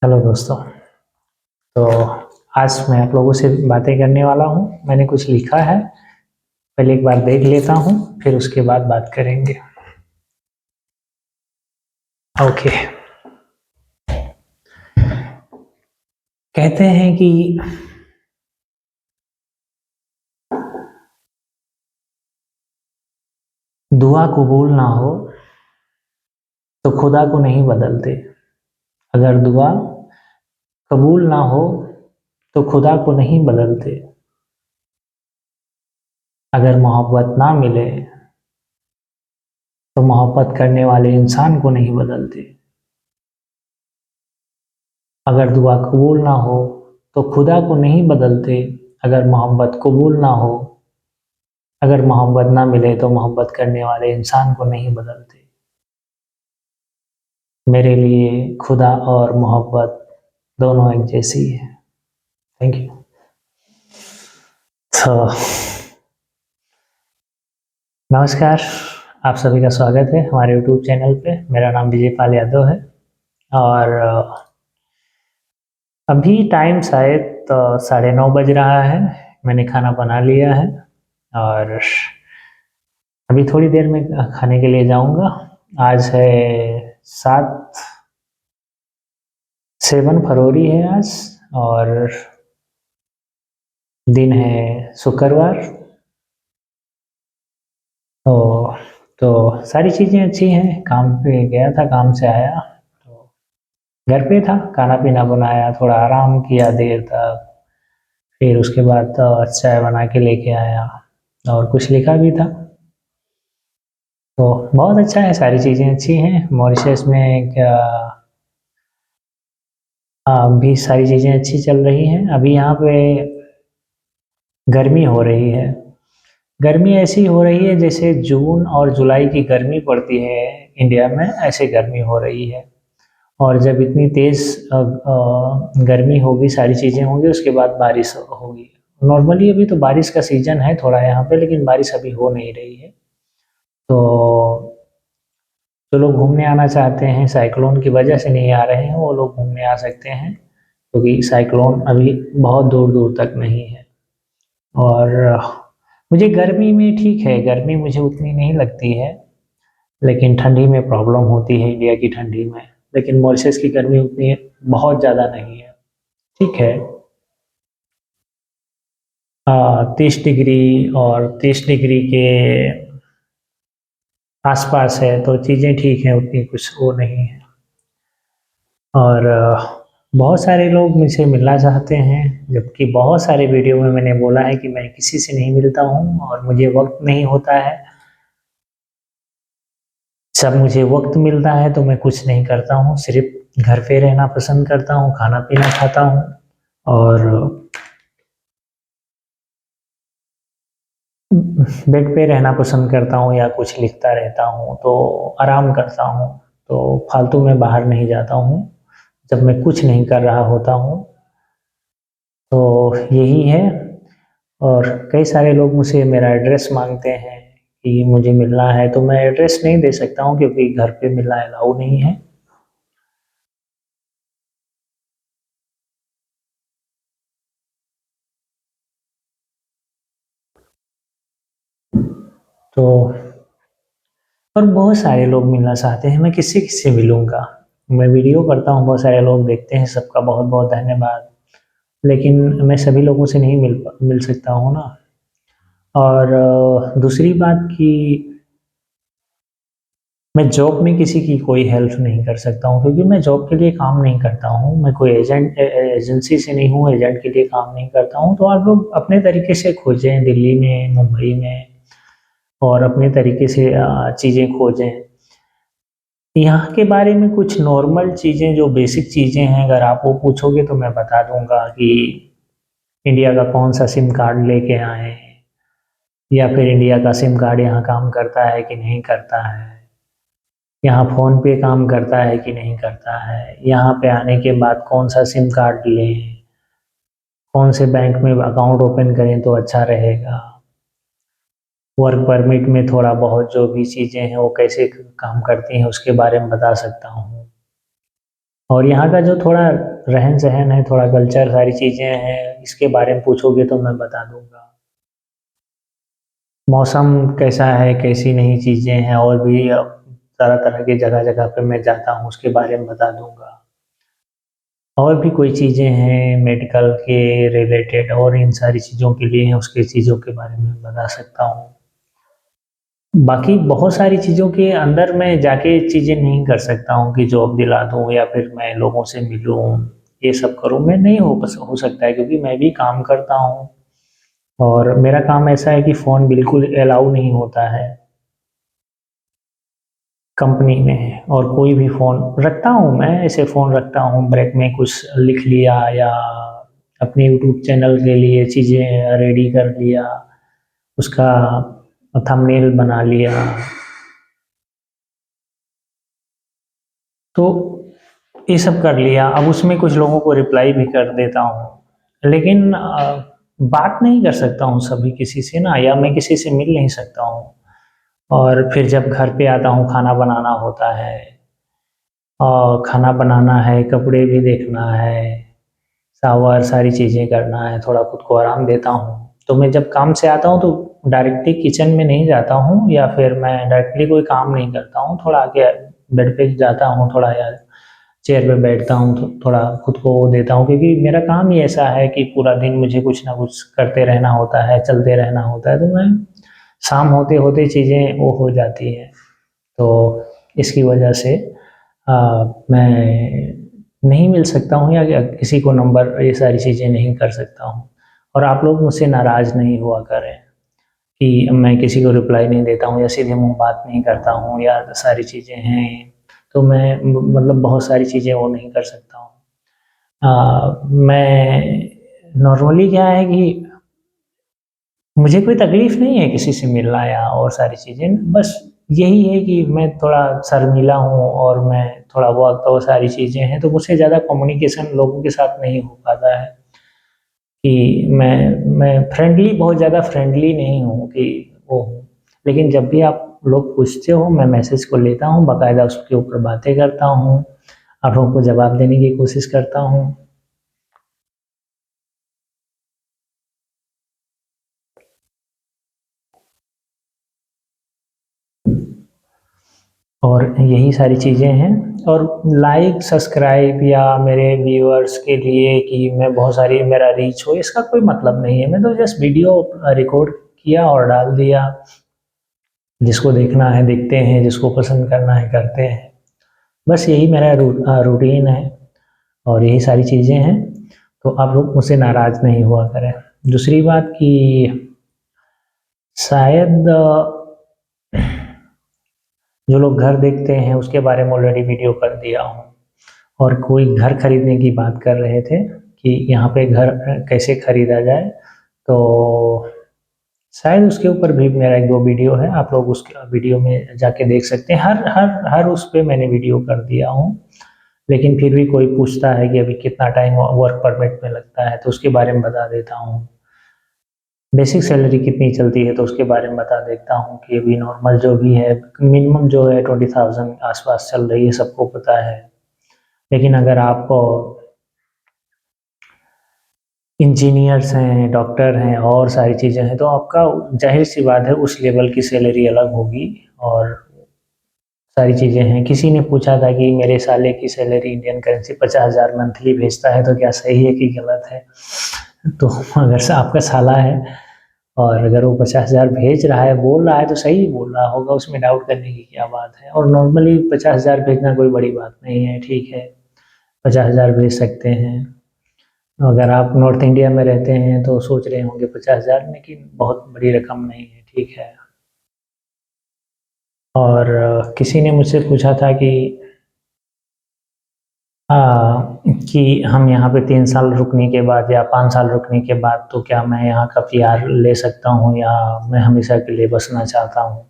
Hello दोस्तों। तो आज मैं आप लोगों से बातें करने वाला हूँ। मैंने कुछ लिखा है, पहले एक बार देख लेता हूँ, फिर उसके बाद बात करेंगे। ओके। कहते हैं कि दुआ कबूल ना हो तो खुदा को नहीं बदलते। अगर दुआ कबूल ना हो तो खुदा को नहीं बदलते। अगर मोहब्बत ना मिले तो मोहब्बत करने वाले इंसान को नहीं बदलते। अगर दुआ कबूल ना हो तो खुदा को नहीं बदलते। अगर मोहब्बत कबूल ना हो, अगर मोहब्बत ना मिले तो मोहब्बत करने वाले इंसान को नहीं बदलते। मेरे लिए खुदा और मोहब्बत दोनों एक जैसी है। Thank you. तो नमस्कार, आप सभी का स्वागत है हमारे यूट्यूब चैनल पे। मेरा नाम विजय पाल यादव है और अभी टाइम शायद 9:30 बज रहा है। मैंने खाना बना लिया है और अभी थोड़ी देर में खाने के लिए जाऊंगा। आज है 7 फरवरी है आज, और दिन है शुक्रवार। तो सारी चीज़ें अच्छी हैं। काम पे गया था, काम से आया तो घर पे था, खाना पीना बनाया, थोड़ा आराम किया देर तक। फिर उसके बाद चाय बना के लेके आया और कुछ लिखा भी था। तो बहुत अच्छा है, सारी चीज़ें अच्छी हैं। मॉरिशस में क्या भी सारी चीज़ें अच्छी चल रही हैं। अभी यहाँ पे गर्मी हो रही है। गर्मी ऐसी हो रही है जैसे जून और जुलाई की गर्मी पड़ती है इंडिया में, ऐसे गर्मी हो रही है। और जब इतनी तेज़ गर्मी होगी, सारी चीज़ें होंगी, उसके बाद बारिश होगी। नॉर्मली अभी तो बारिश का सीज़न है थोड़ा यहाँ पे, लेकिन बारिश अभी हो नहीं रही है। तो जो लोग घूमने आना चाहते हैं, साइक्लोन की वजह से नहीं आ रहे हैं, वो लोग घूमने आ सकते हैं, क्योंकि साइक्लोन अभी बहुत दूर दूर तक नहीं है। और मुझे गर्मी में ठीक है, गर्मी मुझे उतनी नहीं लगती है, लेकिन ठंडी में प्रॉब्लम होती है इंडिया की ठंडी में। लेकिन मॉरिशस की गर्मी उतनी बहुत ज़्यादा नहीं है, ठीक है। 30 डिग्री और 30 डिग्री के आसपास है, तो चीज़ें ठीक हैं, उतनी कुछ वो नहीं है। और बहुत सारे लोग मुझसे मिलना चाहते हैं, जबकि बहुत सारे वीडियो में मैंने बोला है कि मैं किसी से नहीं मिलता हूँ और मुझे वक्त नहीं होता है। जब मुझे वक्त मिलता है तो मैं कुछ नहीं करता हूँ, सिर्फ घर पे रहना पसंद करता हूँ, खाना पीना खाता हूँ और बेड पे रहना पसंद करता हूँ, या कुछ लिखता रहता हूँ, तो आराम करता हूँ। तो फालतू में बाहर नहीं जाता हूँ जब मैं कुछ नहीं कर रहा होता हूँ। तो यही है। और कई सारे लोग मुझसे मेरा एड्रेस मांगते हैं कि मुझे मिलना है, तो मैं एड्रेस नहीं दे सकता हूँ क्योंकि घर पे मिलना अलाउ नहीं है। तो और बहुत सारे लोग मिलना चाहते हैं, मैं किससे किससे मिलूँगा। मैं वीडियो करता हूँ, बहुत सारे लोग देखते हैं, सबका बहुत बहुत धन्यवाद। लेकिन मैं सभी लोगों से नहीं मिल सकता हूँ ना। और दूसरी बात कि मैं जॉब में किसी की कोई हेल्प नहीं कर सकता हूँ, क्योंकि मैं जॉब के लिए काम नहीं करता हूँ। मैं कोई एजेंसी से नहीं हूँ, एजेंट के लिए काम नहीं करता हूँ। तो आप लोग अपने तरीके से खोजें, दिल्ली में, मुंबई में, और अपने तरीके से चीज़ें खोजें। यहाँ के बारे में कुछ नॉर्मल चीज़ें, जो बेसिक चीज़ें हैं, अगर आप वो पूछोगे तो मैं बता दूंगा कि इंडिया का कौन सा सिम कार्ड लेके आए, या फिर इंडिया का सिम कार्ड यहाँ काम करता है कि नहीं करता है, यहाँ फ़ोन पे काम करता है कि नहीं करता है, यहाँ पे आने के बाद कौन सा सिम कार्ड लें, कौन से बैंक में अकाउंट ओपन करें तो अच्छा रहेगा, वर्क परमिट में थोड़ा बहुत जो भी चीज़ें हैं वो कैसे काम करती हैं उसके बारे में बता सकता हूँ। और यहाँ का जो थोड़ा रहन-सहन है, थोड़ा कल्चर, सारी चीज़ें हैं, इसके बारे में पूछोगे तो मैं बता दूँगा। मौसम कैसा है, कैसी नई चीज़ें हैं और भी तरह-तरह की जगह-जगह पे मैं जाता हूँ, उसके बारे में बता दूँगा। और भी कोई चीज़ें हैं मेडिकल के रिलेटेड और इन सारी चीज़ों के लिए हैं, उसकी चीज़ों के बारे में बता सकता हूँ। बाकी बहुत सारी चीज़ों के अंदर मैं जाके चीज़ें नहीं कर सकता हूँ कि जॉब दिला दूँ या फिर मैं लोगों से मिलूँ, ये सब करूँ, मैं नहीं हो सकता है क्योंकि मैं भी काम करता हूँ और मेरा काम ऐसा है कि फ़ोन बिल्कुल अलाउ नहीं होता है कंपनी में और कोई भी फ़ोन रखता हूँ मैं, ऐसे फ़ोन रखता हूँ, ब्रेक में कुछ लिख लिया या अपने यूट्यूब चैनल के लिए चीज़ें रेडी कर लिया, उसका थंबनेल बना लिया। तो ये सब कर लिया, अब उसमें कुछ लोगों को रिप्लाई भी कर देता हूँ। लेकिन बात नहीं कर सकता हूँ सभी किसी से ना या मैं किसी से मिल नहीं सकता हूँ और फिर जब घर पे आता हूँ खाना बनाना होता है खाना बनाना है, कपड़े भी देखना है, शावर सारी चीज़ें करना है, थोड़ा खुद को आराम देता हूँ। तो मैं जब काम से आता हूँ तो डायरेक्टली किचन में नहीं जाता हूँ या फिर मैं डायरेक्टली कोई काम नहीं करता हूँ, थोड़ा आगे बेड पे जाता हूँ, थोड़ा यार चेयर पे बैठता हूँ तो थोड़ा खुद को वो देता हूँ क्योंकि मेरा काम ही ऐसा है कि पूरा दिन मुझे कुछ ना कुछ करते रहना होता है, चलते रहना होता है, तो मैं शाम होते-होते चीज़ें वो हो जाती हैं। तो इसकी वजह से मैं नहीं मिल सकता हूँ या किसी को नंबर ये सारी चीज़ें नहीं कर सकता हूँ। और आप लोग मुझसे नाराज़ नहीं हुआ करें कि मैं किसी को रिप्लाई नहीं देता हूँ या सीधे मुँह बात नहीं करता हूँ या सारी चीज़ें हैं, तो मैं मतलब बहुत सारी चीज़ें वो नहीं कर सकता हूँ। मैं नॉर्मली क्या है कि मुझे कोई तकलीफ़ नहीं है किसी से मिलना या और सारी चीज़ें, बस यही है कि मैं थोड़ा शर्मीला हूँ और मैं थोड़ा बहुत वो सारी चीज़ें हैं, तो मुझसे ज़्यादा कम्युनिकेशन लोगों के साथ नहीं हो पाता है कि मैं फ्रेंडली बहुत ज़्यादा फ्रेंडली नहीं हूँ कि वो हूँ। लेकिन जब भी आप लोग पूछते हो, मैं मैसेज को लेता हूँ, बाकायदा उसके ऊपर बातें करता हूँ, आप लोगों को जवाब देने की कोशिश करता हूँ। और यही सारी चीज़ें हैं और लाइक, सब्सक्राइब या मेरे व्यूअर्स के लिए कि मैं बहुत सारी मेरा रीच हो, इसका कोई मतलब नहीं है। मैं तो जस्ट वीडियो रिकॉर्ड किया और डाल दिया। जिसको देखना है देखते हैं, जिसको पसंद करना है करते हैं। बस यही मेरा रूटीन है और यही सारी चीज़ें हैं। तो आप लोग मुझसे नाराज़ नहीं हुआ करें। दूसरी बात कि शायद जो लोग घर देखते हैं उसके बारे में ऑलरेडी वीडियो कर दिया हूँ। और कोई घर खरीदने की बात कर रहे थे कि यहाँ पे घर कैसे खरीदा जाए, तो शायद उसके ऊपर भी मेरा 1-2 वीडियो है, आप लोग उस वीडियो में जाके देख सकते हैं। हर हर हर उस पे मैंने वीडियो कर दिया हूँ, लेकिन फिर भी कोई पूछता है कि अभी कितना टाइम वर्क परमिट में लगता है, तो उसके बारे में बता देता हूँ। बेसिक सैलरी कितनी चलती है, तो उसके बारे में बता देता हूँ कि अभी नॉर्मल जो भी है, मिनिमम जो है 20,000 आस-पास चल रही है, सबको पता है। लेकिन अगर आप इंजीनियर्स हैं, डॉक्टर हैं और सारी चीज़ें हैं, तो आपका ज़ाहिर-सी बात है उस लेवल की सैलरी अलग होगी और सारी चीज़ें हैं। किसी ने पूछा था कि मेरे साले की सैलरी इंडियन करेंसी 50,000 मंथली भेजता है, तो क्या सही है कि गलत है? तो अगर से आपका साला है और अगर वो 50,000 भेज रहा है, बोल रहा है, तो सही बोल रहा होगा, उसमें डाउट करने की क्या बात है? और नॉर्मली 50,000 भेजना कोई बड़ी बात नहीं है, ठीक है, 50,000 भेज सकते हैं। अगर आप नॉर्थ इंडिया में रहते हैं तो सोच रहे होंगे 50,000 लेकिन बहुत बड़ी रकम नहीं है, ठीक है। और किसी ने मुझसे पूछा था अ, कि हम यहाँ पे 3 साल रुकने के बाद या 5 साल रुकने के बाद तो क्या मैं यहाँ का पीआर ले सकता हूँ या मैं हमेशा के लिए बसना चाहता हूँ।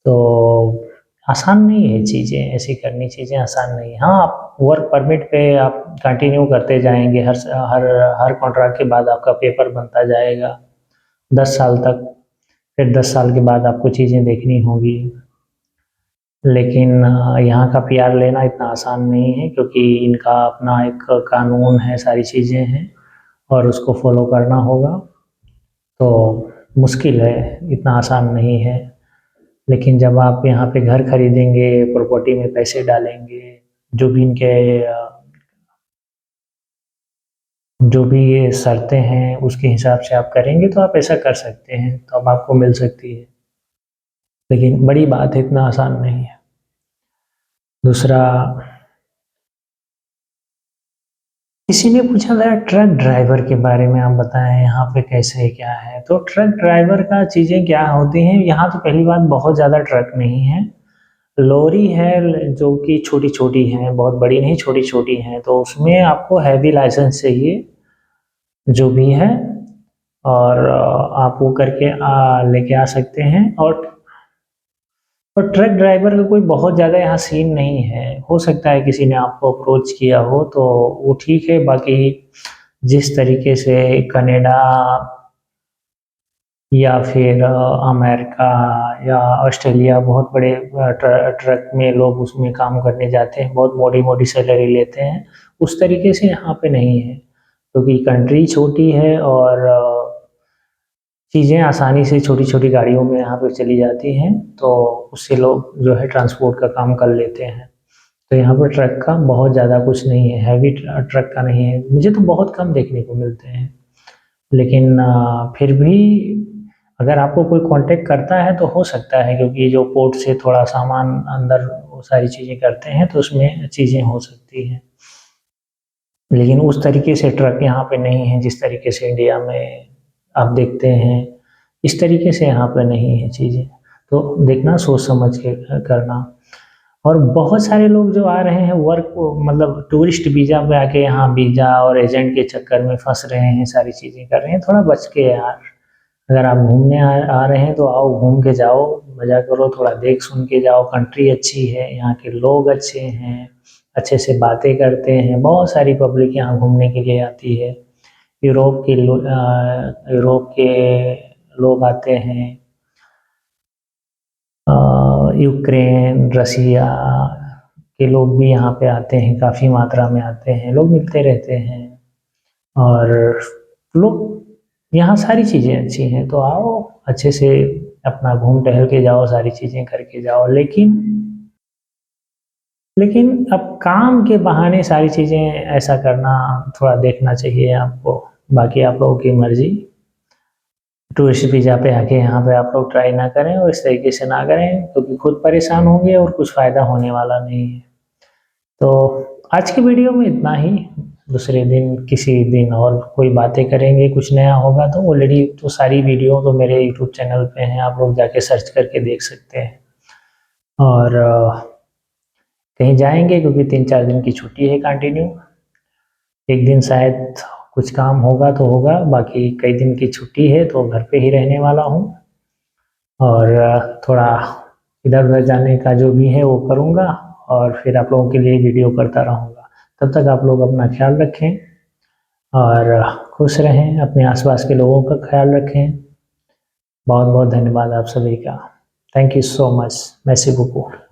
तो आसान नहीं है चीज़ें, ऐसी करनी चीज़ें आसान नहीं है। हाँ, आप वर्क परमिट पे आप कंटिन्यू करते जाएँगे, हर हर कॉन्ट्रैक्ट के बाद आपका पेपर बनता जाएगा, 10 साल तक, फिर 10 साल के बाद आपको चीज़ें देखनी होगी। लेकिन यहाँ का पीआर लेना इतना आसान नहीं है, क्योंकि इनका अपना एक कानून है, सारी चीज़ें हैं और उसको फॉलो करना होगा। तो मुश्किल है, इतना आसान नहीं है। लेकिन जब आप यहाँ पे घर खरीदेंगे, प्रॉपर्टी में पैसे डालेंगे, जो भी इनके जो भी ये शर्तें हैं उसके हिसाब से आप करेंगे तो आप ऐसा कर सकते हैं, तो अब आपको मिल सकती है। लेकिन बड़ी बात है, इतना आसान नहीं है। दूसरा, किसी ने पूछा था ट्रक ड्राइवर के बारे में, आप बताएं यहाँ पे कैसे क्या है। तो ट्रक ड्राइवर का चीज़ें क्या होती हैं, यहाँ तो पहली बात बहुत ज़्यादा ट्रक नहीं है, लॉरी है जो कि छोटी छोटी हैं, बहुत बड़ी नहीं, छोटी छोटी हैं। तो उसमें आपको हैवी लाइसेंस चाहिए जो भी है, और आप वो करके लेके आ सकते हैं। और ट्रक ड्राइवर का कोई बहुत ज़्यादा यहाँ सीन नहीं है। हो सकता है किसी ने आपको अप्रोच किया हो तो वो ठीक है, बाकी जिस तरीके से कनाडा या फिर अमेरिका या ऑस्ट्रेलिया बहुत बड़े ट्रक में लोग उसमें काम करने जाते हैं, बहुत मोटी मोटी सैलरी लेते हैं, उस तरीके से यहाँ पे नहीं है, क्योंकि कंट्री छोटी है और चीज़ें आसानी से छोटी छोटी गाड़ियों में यहाँ पे चली जाती हैं, तो उससे लोग जो है ट्रांसपोर्ट का काम कर लेते हैं। तो यहाँ पर ट्रक का बहुत ज़्यादा कुछ नहीं है, हैवी ट्रक का नहीं है, मुझे तो बहुत कम देखने को मिलते हैं। लेकिन फिर भी अगर आपको कोई कांटेक्ट करता है तो हो सकता है, क्योंकि जो पोर्ट से थोड़ा सामान अंदर वो सारी चीज़ें करते हैं तो उसमें चीज़ें हो सकती हैं। लेकिन उस तरीके से ट्रक यहाँ पे नहीं है जिस तरीके से इंडिया में आप देखते हैं, इस तरीके से यहाँ पे नहीं है चीज़ें। तो देखना, सोच समझ के करना। और बहुत सारे लोग जो आ रहे हैं वर्क, मतलब टूरिस्ट वीज़ा पे आके यहाँ वीज़ा और एजेंट के चक्कर में फंस रहे हैं, सारी चीज़ें कर रहे हैं, थोड़ा बच के यार। अगर आप घूमने आ रहे हैं तो आओ, घूम के जाओ, मज़ा करो, थोड़ा देख सुन के जाओ। कंट्री अच्छी है, यहाँ के लोग अच्छे हैं, अच्छे से बातें करते हैं, बहुत सारी पब्लिक यहाँ घूमने के लिए आती है। यूरोप के लोग आते हैं, यूक्रेन, रसिया के लोग भी यहाँ पे आते हैं, काफ़ी मात्रा में आते हैं, लोग मिलते रहते हैं और लोग, यहाँ सारी चीज़ें अच्छी हैं। तो आओ, अच्छे से अपना घूम टहल के जाओ, सारी चीज़ें करके जाओ। लेकिन अब काम के बहाने सारी चीज़ें ऐसा करना, थोड़ा देखना चाहिए आपको। बाकी आप लोगों की मर्ज़ी। टूरिस्ट वीज़ा पे आके यहाँ पे आप लोग ट्राई ना करें और इस तरीके से ना करें, क्योंकि खुद परेशान होंगे और कुछ फ़ायदा होने वाला नहीं है। तो आज की वीडियो में इतना ही। दूसरे दिन किसी दिन और कोई बातें करेंगे, कुछ नया होगा तो। ऑलरेडी तो सारी वीडियो तो मेरे यूट्यूब चैनल पे हैं, आप लोग जाके सर्च करके देख सकते हैं। और कहीं जाएंगे क्योंकि 3-4 दिन की छुट्टी है कंटिन्यू। एक दिन शायद कुछ काम होगा तो होगा, बाकी कई दिन की छुट्टी है तो घर पे ही रहने वाला हूँ। और थोड़ा इधर उधर जाने का जो भी है वो करूँगा, और फिर आप लोगों के लिए वीडियो करता रहूँगा। तब तक आप लोग अपना ख्याल रखें और खुश रहें, अपने आसपास के लोगों का ख्याल रखें। बहुत बहुत धन्यवाद आप सभी का। Thank you so much. मैसी बुकू।